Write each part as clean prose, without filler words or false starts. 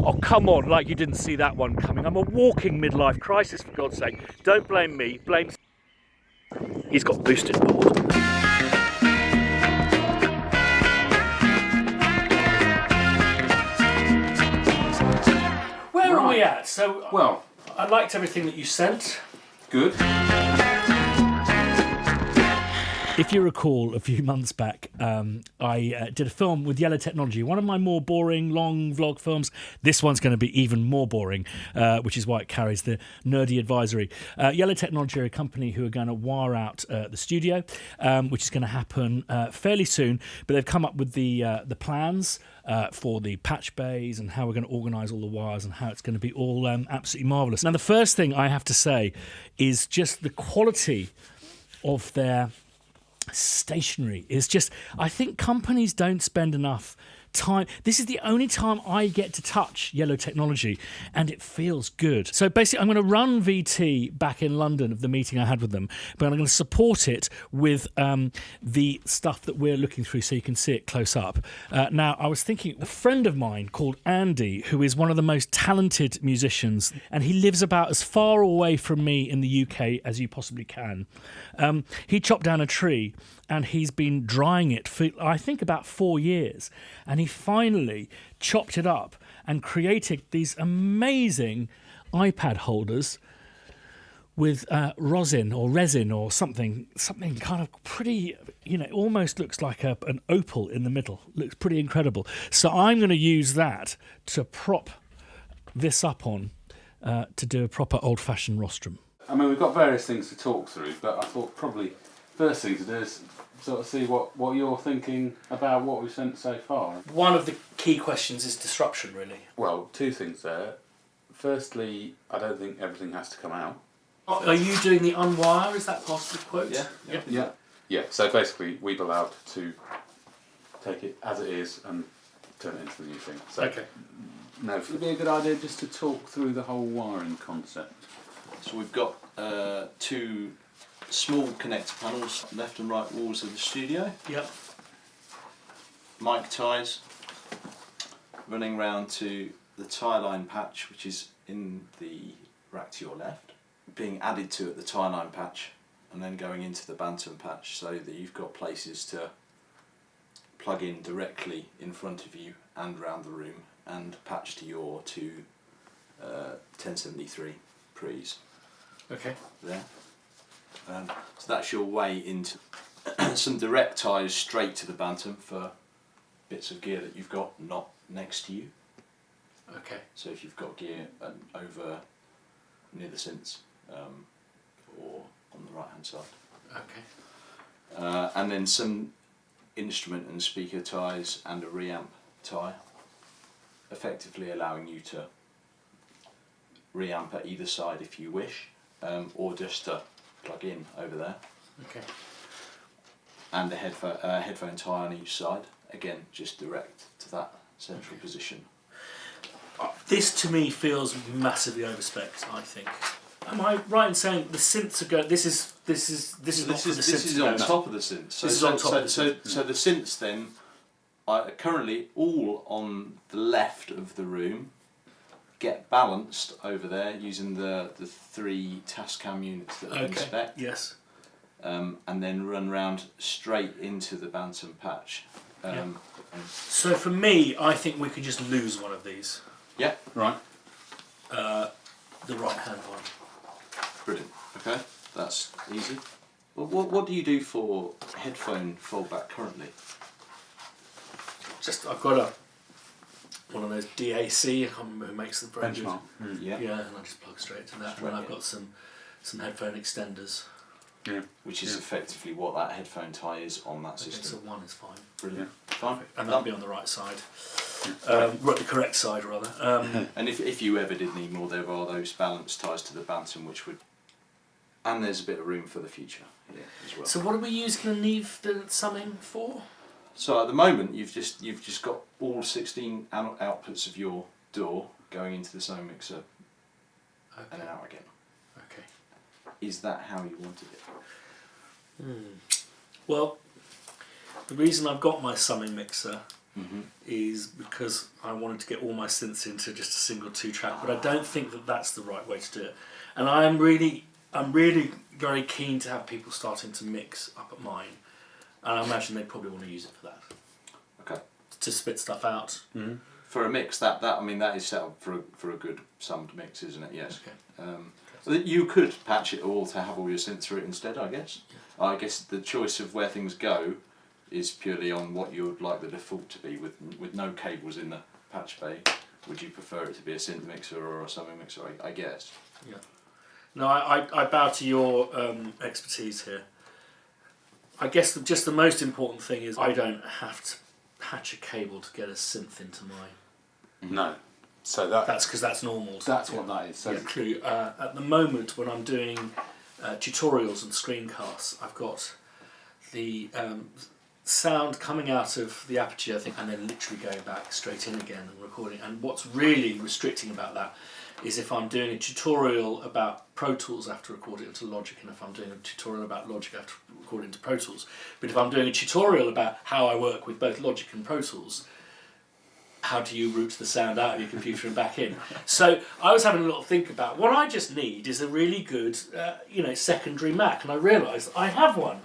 Oh, come on, like you didn't see that one coming. I'm a walking midlife crisis, for God's sake. Don't blame me, blame... He's got boosted board. Where are we at? So, Well, I liked everything that you sent. good. If you recall, a few months back, I did a film with Yellow Technology, one of my more boring, long vlog films. This one's going to be even more boring, which is why it carries the nerdy advisory. Yellow Technology are a company who are going to wire out the studio, which is going to happen fairly soon, but they've come up with the plans for the patch bays and how we're going to organise all the wires and how it's going to be all absolutely marvellous. Now, the first thing I have to say is just the quality of their stationery is just, I think companies don't spend enough time. This is the only time I get to touch Yellow Technology and it feels good. So basically I'm going to run VT back in London of the meeting I had with them, but I'm going to support it with the stuff that we're looking through so you can see it close up. Now I was thinking, a friend of mine called Andy, who is one of the most talented musicians, and he lives about as far away from me in the UK as you possibly can. He chopped down a tree and he's been drying it for, I think, about 4 years. And he finally chopped it up and created these amazing iPad holders with resin or something kind of pretty, almost looks like an opal in the middle. Looks pretty incredible. So I'm going to use that to prop this up on to do a proper old-fashioned rostrum. I mean, we've got various things to talk through, but I thought probably first thing to do is sort of see what you're thinking about what we've sent so far. One of the key questions is disruption, really. Well, two things there. Firstly, I don't think everything has to come out. Are you doing the unwire? Is that part of the quote? Yeah. So basically, we've allowed to take it as it is and turn it into the new thing. So Okay. No, it would be a good idea just to talk through the whole wiring concept. So we've got two small connector panels, left and right walls of the studio. Yep. Mic ties running round to the tie line patch, which is in the rack to your left, being added to at the tie line patch, and then going into the Bantam patch, so that you've got places to plug in directly in front of you and around the room, and patch to your two 1073 pre's. Okay. There. So that's your way into some direct ties straight to the Bantam for bits of gear that you've got not next to you. Okay. So if you've got gear over near the synths or on the right hand side. Okay. And then some instrument and speaker ties and a reamp tie, effectively allowing you to reamp at either side if you wish, or just to plug in over there. Okay. And a headphone tie on each side, again just direct to that central position. This to me feels massively overspec'd, I think. Am I right in saying the synths are going? This is not for the synths. This is on top of the synths. So the synths then are currently all on the left of the room, get balanced over there using the three Tascam units that are in spec. Yes. And then run round straight into the Bantam patch. So for me, I think we could just lose one of these. Yeah. Right. The right hand one. Brilliant. Okay, that's easy. Well, what do you do for headphone foldback currently? I've got one of those DAC. I can't remember who makes them. Very Benchmark. good. Yeah. Yeah, and I just plug straight to that. And I've got some headphone extenders. Yeah. Which is effectively what that headphone tie is on that Okay, system. so one is fine. Brilliant. Fine. And that'll be on the right side. The correct side, rather. And if you ever did need more, there are those balance ties to the Bantam, which would... And there's a bit of room for the future here as well. So what are we using the Neve summing for? So at the moment, you've just got all 16 outputs of your DAW going into the same mixer and out again. Okay. Is that how you wanted it? Well, the reason I've got my summing mixer is because I wanted to get all my synths into just a single 2-track, but I don't think that that's the right way to do it. And I'm really very keen to have people starting to mix up at mine, and I imagine they probably want to use it for that. Okay. To spit stuff out. For a mix, that is set up for a good summed mix, isn't it? Yes. Okay. You could patch it all to have all your synths through it instead, I guess. Yeah. I guess the choice of where things go is purely on what you would like the default to be, with no cables in the patch bay. Would you prefer it to be a synth mixer or a summing mixer? I guess. Yeah. No, I bow to your expertise here. I guess just the most important thing is I don't have to patch a cable to get a synth into mine. No. So that's because that's normal. That's what that is. So at the moment when I'm doing tutorials and screencasts, I've got the sound coming out of the Aperture thing and then literally going back straight in again and recording. And what's really restricting about that is if I'm doing a tutorial about Pro Tools, I have to record it into Logic, and if I'm doing a tutorial about Logic, I have to record it into Pro Tools. But if I'm doing a tutorial about how I work with both Logic and Pro Tools, how do you route the sound out of your computer and back in? So I was having a little think about what I just need is a really good, secondary Mac, and I realised I have one,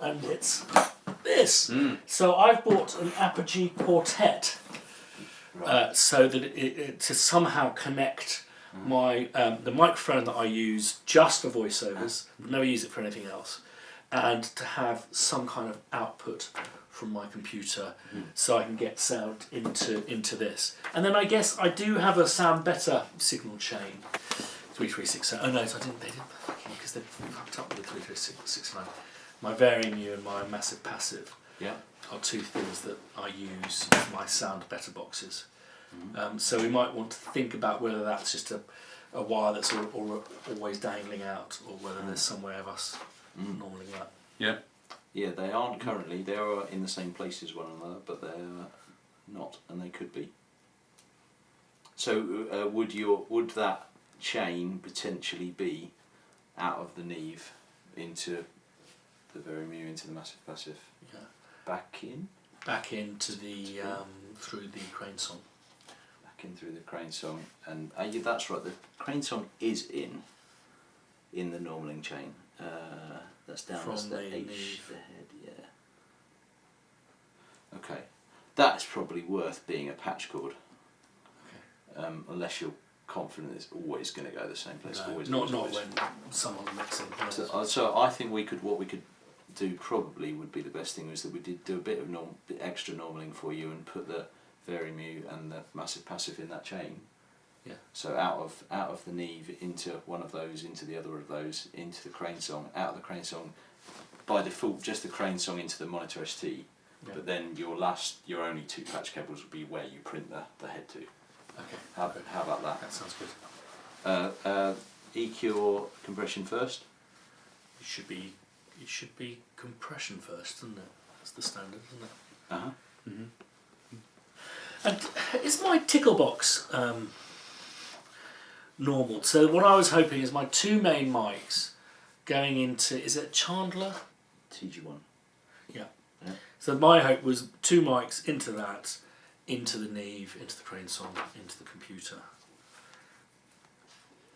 and it's this. So I've bought an Apogee Quartet, so that it to somehow connect my the microphone that I use just for voiceovers, never use it for anything else, and to have some kind of output from my computer so I can get sound into this. And then I guess I do have a Sound Better signal chain, 3369. Oh no, I didn't. They didn't, because they fucked up with the 3369. My Varying Mu and my Massive Passive are two things that I use for my Sound Better boxes. So we might want to think about whether that's just a wire that's always dangling out, or whether there's some way of us normalling that. Yeah. Yeah, they aren't currently. They are in the same place as one another, but they're not, and they could be. So would that chain potentially be out of the Neve into the Varying Mu, into the Massive Passive? Yeah. Back into the through the Crane Song. Back in through the Crane Song, and yeah, that's right. The Crane Song is in the normaling chain. That's down as the H, the head, yeah. Okay, that's probably worth being a patch cord. Okay. Unless you're confident it's always going to go the same place. No, always. Not when someone's mixing. So I think what we could do probably would be the best thing is that we did do a bit of extra normaling for you and put the Varying Mu and the Massive Passive in that chain. Yeah. So out of the Neve into one of those, into the other of those, into the Crane Song, out of the Crane Song, by default just the Crane Song into the Monitor ST, but then your only 2 patch cables would be where you print the head to. Okay. How about that? That sounds good. EQ or compression first? It should be compression first, isn't it? That's the standard, isn't it? And is my tickle box normal? So what I was hoping is my 2 main mics going into, is it Chandler? TG1. Yeah. So my hope was 2 mics into that, into the Neve, into the Crane Song, into the computer.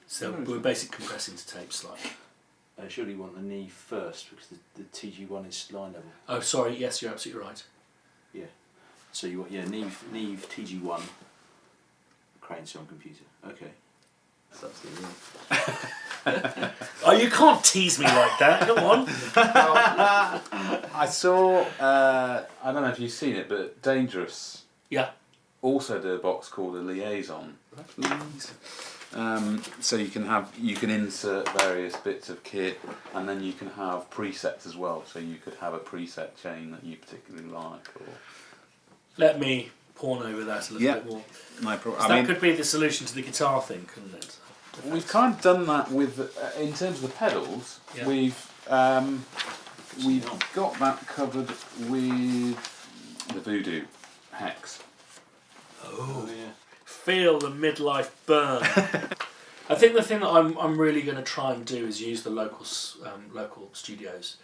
So we're basically compressing to tape slightly. Surely you want the Neve first because the TG1 is line level. Oh, sorry. Yes, you're absolutely right. Yeah. So you want Neve TG1, Crane Song computer. Okay. That's absolutely right. Oh, you can't tease me like that. Come on. I saw. I don't know if you've seen it, but Dangerous. Yeah. Also did a box called a Liaison. So you can insert various bits of kit, and then you can have presets as well. So you could have a preset chain that you particularly like, or Let me pawn over that a little bit more. No problem. That could be the solution to the guitar thing, couldn't it? We've kind of done that with, in terms of the pedals. Yeah. We've got that covered with the Voodoo Hex. Oh yeah. Feel the midlife burn. I think the thing that I'm really going to try and do is use the local studios.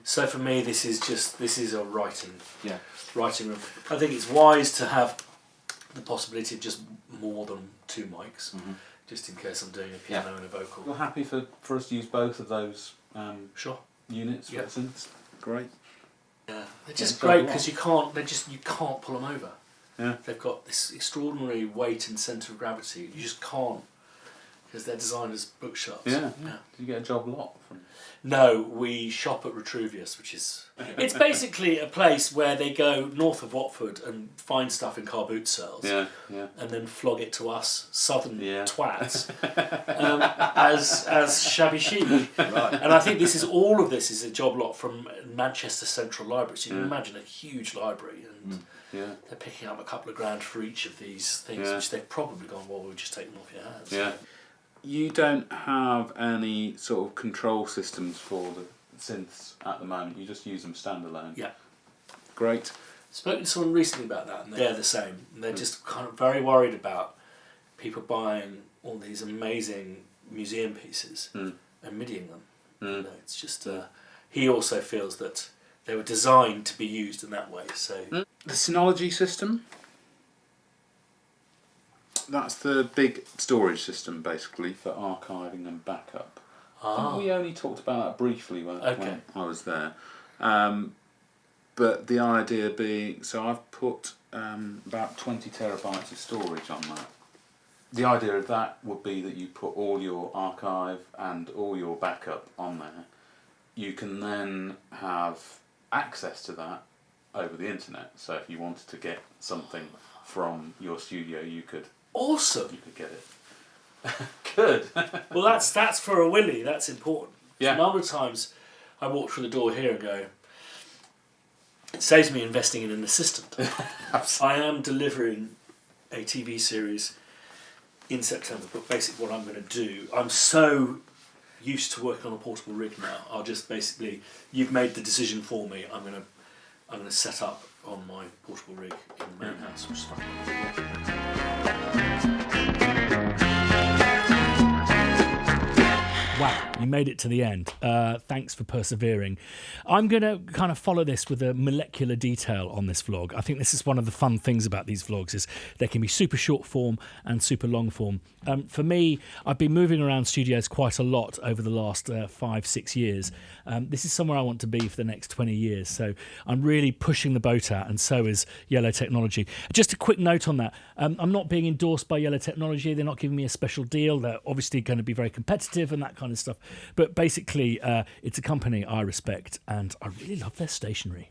So for me, this is a writing Yeah. room. I think it's wise to have the possibility of just more than 2 mics, just in case I'm doing a piano and a vocal. You're happy for us to use both of those Sure. units, for instance? Great. Yeah, they're just Yeah, great so because you can't pull them over. Yeah. They've got this extraordinary weight and centre of gravity. You just can't, because they're designed as bookshelves. Yeah. Did you get a job lot from? No, we shop at Retruvius, which is... It's basically a place where they go north of Watford and find stuff in car boot sales. Yeah. And then flog it to us southern Yeah. twats as shabby chic. Right. And I think all of this is a job lot from Manchester Central Library. So you can imagine a huge library, and Yeah. they're picking up a couple of grand for each of these things, Yeah. which they've probably gone, well, we'll just take them off your hands. Yeah. You don't have any sort of control systems for the synths at the moment. You just use them standalone. Yeah. Great. Spoken to someone recently about that, and they're the same. And they're just kind of very worried about people buying all these amazing museum pieces and MIDIing them. You know, it's just he also feels that they were designed to be used in that way. So The Synology system. That's the big storage system, basically, for archiving and backup. I think we only talked about that briefly when I was there. But the idea being, so I've put about 20 terabytes of storage on that. The idea of that would be that you put all your archive and all your backup on there. You can then have access to that over the internet. So if you wanted to get something from your studio, you could get it. Good. well, that's for a Willy. That's important. Yeah. A number of times, I walk through the door here and go, it saves me investing in an assistant. I am delivering a TV series in September, but basically what I'm going to do, I'm so used to working on a portable rig now. I'll just basically, you've made the decision for me. I'm going to set up on my portable rig in the main house, which is fine. Wow, you made it to the end. Thanks for persevering. I'm going to kind of follow this with a molecular detail on this vlog. I think this is one of the fun things about these vlogs is they can be super short form and super long form. For me, I've been moving around studios quite a lot over the last 5-6 years. This is somewhere I want to be for the next 20 years. So I'm really pushing the boat out, and so is Yellow Technology. Just a quick note on that. I'm not being endorsed by Yellow Technology. They're not giving me a special deal. They're obviously going to be very competitive and that kind of stuff. But basically, it's a company I respect, and I really love their stationery.